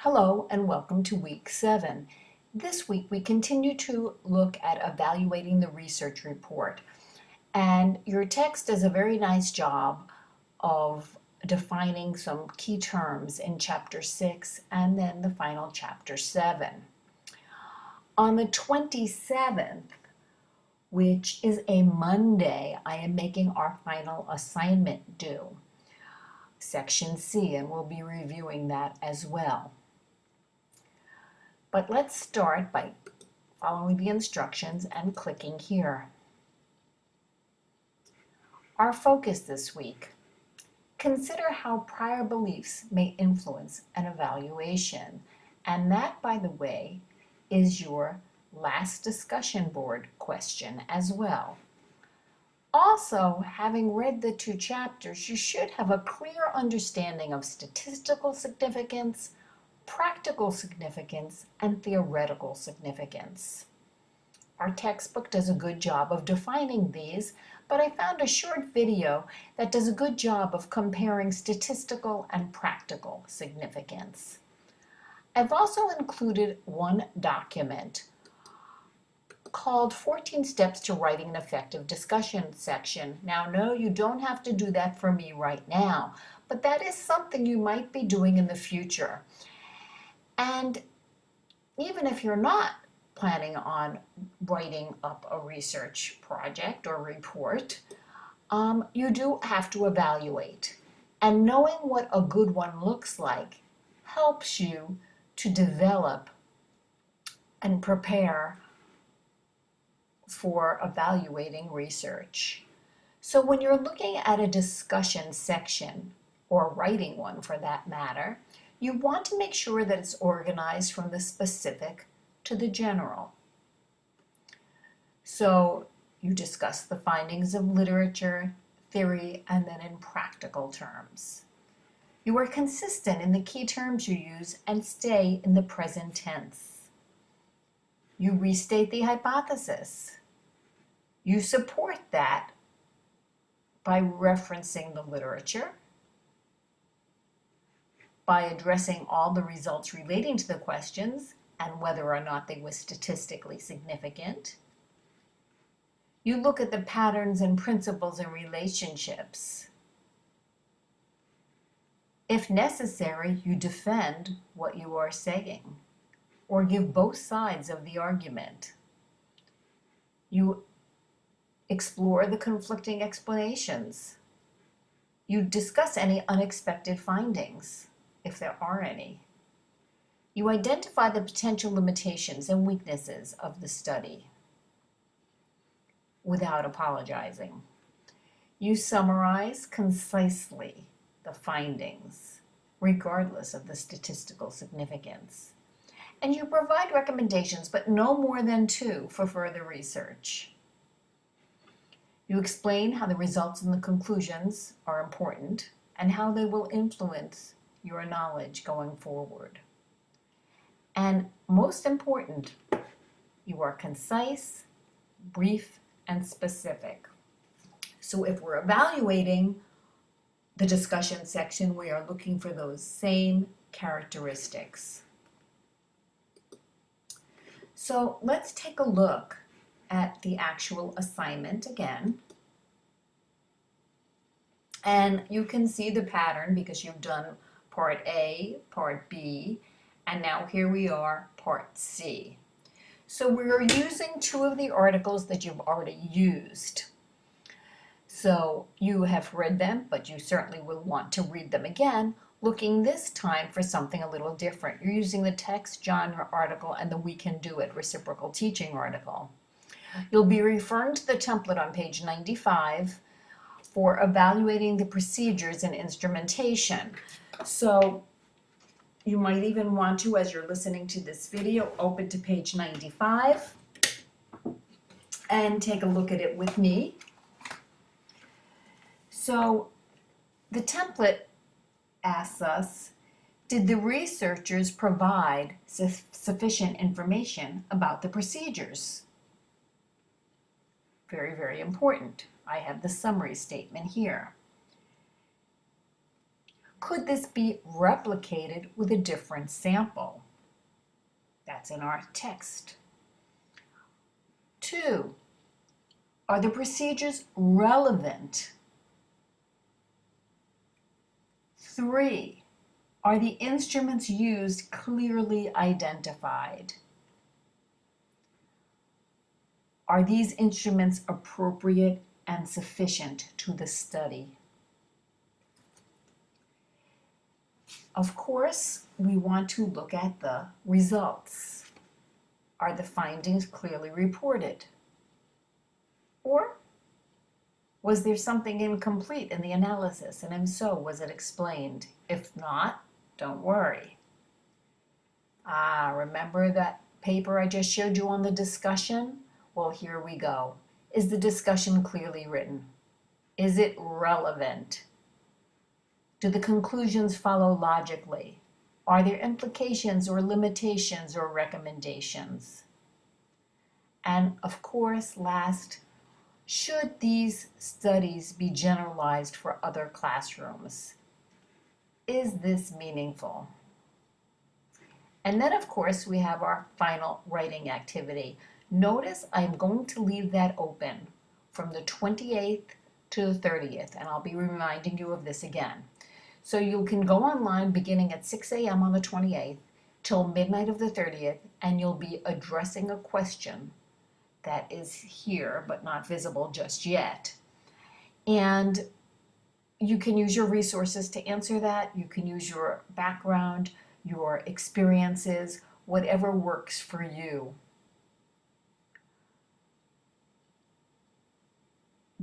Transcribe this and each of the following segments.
Hello and welcome to week 7. This week we continue to look at evaluating the research report. And your text does a very nice job of defining some key terms in chapter 6 and then the final chapter 7. On the 27th, which is a Monday, I am making our final assignment due, section C, and we'll be reviewing that as well. But let's start by following the instructions and clicking here. Our focus this week: consider how prior beliefs may influence an evaluation. And that, by the way, is your last discussion board question as well. Also, having read the 2 chapters, you should have a clear understanding of statistical significance, practical significance, and theoretical significance. Our textbook does a good job of defining these, but I found a short video that does a good job of comparing statistical and practical significance. I've also included one document called 14 Steps to Writing an Effective Discussion section. Now, no, you don't have to do that for me right now, but that is something you might be doing in the future. And even if you're not planning on writing up a research project or report, you do have to evaluate. And knowing what a good one looks like helps you to develop and prepare for evaluating research. So when you're looking at a discussion section, or writing one for that matter, you want to make sure that it's organized from the specific to the general. So you discuss the findings of literature, theory, and then in practical terms. You are consistent in the key terms you use and stay in the present tense. You restate the hypothesis. You support that by referencing the literature, by addressing all the results relating to the questions and whether or not they were statistically significant. You look at the patterns and principles and relationships. If necessary, you defend what you are saying or give both sides of the argument. You explore the conflicting explanations. You discuss any unexpected findings, if there are any. You identify the potential limitations and weaknesses of the study without apologizing. You summarize concisely the findings, regardless of the statistical significance. And you provide recommendations, but no more than 2 for further research. You explain how the results and the conclusions are important and how they will influence your knowledge going forward. And most important, you are concise, brief, and specific. So if we're evaluating the discussion section, we are looking for those same characteristics. So let's take a look at the actual assignment again. And you can see the pattern because you've done Part A, Part B, and now here we are, Part C. So we're using 2 of the articles that you've already used. So you have read them, but you certainly will want to read them again, looking this time for something a little different. You're using the text genre article and the We Can Do It reciprocal teaching article. You'll be referring to the template on page 95 for evaluating the procedures and instrumentation. So you might even want to, as you're listening to this video, open to page 95 and take a look at it with me. So the template asks us, did the researchers provide sufficient information about the procedures? Very, very important. I have the summary statement here. Could this be replicated with a different sample? That's in our text. 2, are the procedures relevant? 3, are the instruments used clearly identified? Are these instruments appropriate and sufficient to the study? Of course, we want to look at the results. Are the findings clearly reported? Or was there something incomplete in the analysis, and if so, was it explained? If not, don't worry. Remember that paper I just showed you on the discussion? Well, here we go. Is the discussion clearly written? Is it relevant? Do the conclusions follow logically? Are there implications or limitations or recommendations? And of course, last, should these studies be generalized for other classrooms? Is this meaningful? And then, of course, we have our final writing activity. Notice I'm going to leave that open from the 28th to the 30th, and I'll be reminding you of this again. So you can go online beginning at 6 a.m. on the 28th till midnight of the 30th, and you'll be addressing a question that is here but not visible just yet. And you can use your resources to answer that. You can use your background, your experiences, whatever works for you.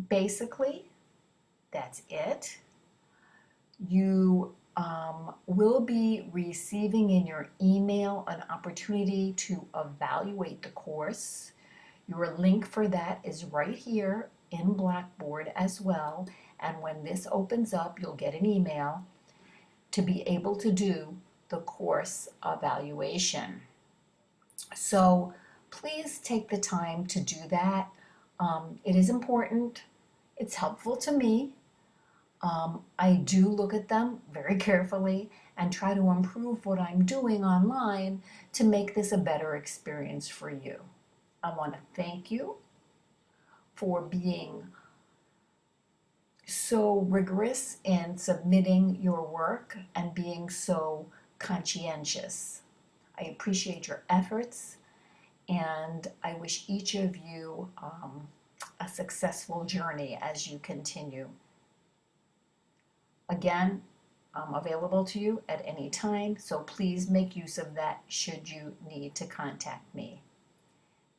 Basically, that's it. You will be receiving in your email an opportunity to evaluate the course. Your link for that is right here in Blackboard as well. And when this opens up, you'll get an email to be able to do the course evaluation. So please take the time to do that. It is important. It's helpful to me. I do look at them very carefully and try to improve what I'm doing online to make this a better experience for you. I want to thank you for being so rigorous in submitting your work and being so conscientious. I appreciate your efforts, and I wish each of you a successful journey as you continue. Again, I'm available to you at any time, so please make use of that should you need to contact me.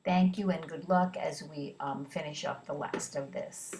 Thank you and good luck as we finish up the last of this.